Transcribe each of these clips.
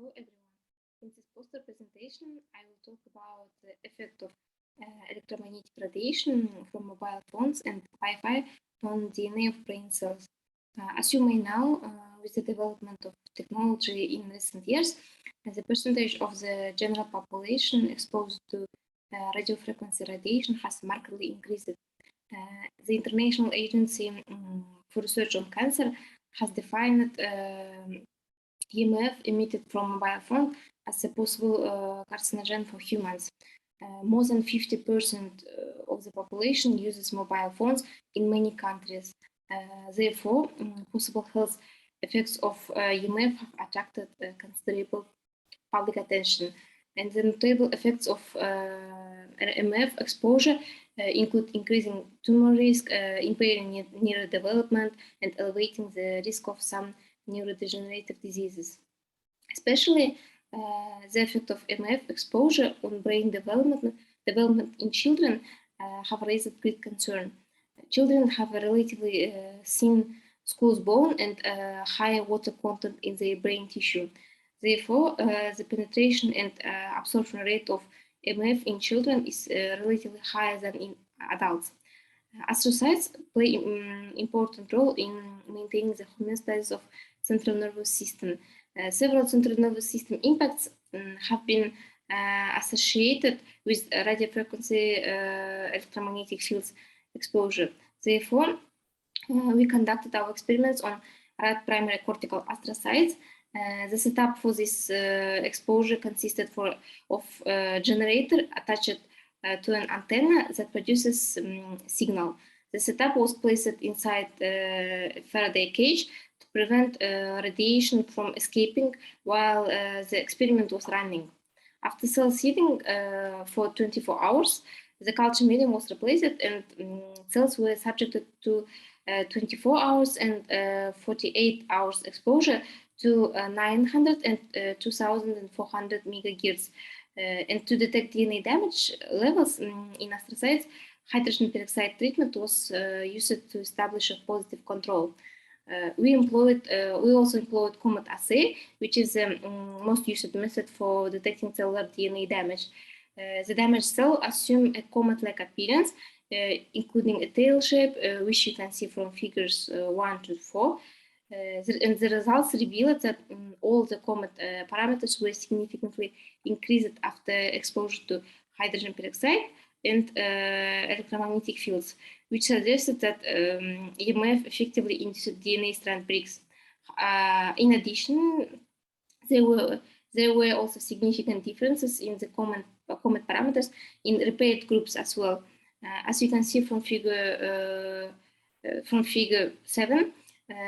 Hello everyone. In this poster presentation, I will talk about the effect of electromagnetic radiation from mobile phones and Wi-Fi on DNA of brain cells. As you may know, with the development of technology in recent years, the percentage of the general population exposed to radio frequency radiation has markedly increased. The International Agency for Research on Cancer has defined EMF emitted from mobile phone as a possible carcinogen for humans. More than 50% of the population uses mobile phones in many countries. Therefore, possible health effects of EMF have attracted considerable public attention. And the notable effects of EMF exposure include increasing tumor risk, impairing neurodevelopment, and elevating the risk of some neurodegenerative diseases. Especially the effect of EMF exposure on brain development in children have raised great concern. Children have a relatively thin skull bone and higher water content in their brain tissue. Therefore, the penetration and absorption rate of EMF in children is relatively higher than in adults. Astrocytes play an important role in maintaining the homeostasis of central nervous system. Several central nervous system impacts have been associated with radiofrequency electromagnetic fields exposure. Therefore, we conducted our experiments on rat primary cortical astrocytes. The setup for this exposure consisted of a generator attached to an antenna that produces signal. The setup was placed inside a Faraday cage to prevent radiation from escaping while the experiment was running. After cell seeding for 24 hours, the culture medium was replaced and cells were subjected to 24 hours and 48 hours exposure to 900 and 2400 megahertz. And to detect DNA damage levels in astrocytes, hydrogen peroxide treatment was used to establish a positive control. We also employed COMET assay, which is the most used method for detecting cellular DNA damage. The damaged cell assume a comet-like appearance, including a tail shape, which you can see from figures 1 to 4. And the results revealed that all the comet parameters were significantly increased after exposure to hydrogen peroxide and electromagnetic fields, which suggested that EMF effectively induced DNA strand breaks. In addition, there were also significant differences in the comet parameters in repaired groups as well. As you can see from figure 7,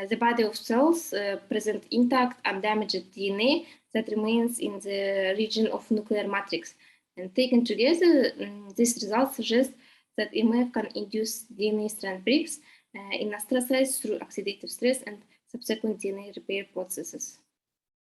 the body of cells present intact, undamaged DNA that remains in the region of nuclear matrix. And taken together, these results suggest that EMF can induce DNA strand breaks in astrocytes through oxidative stress and subsequent DNA repair processes.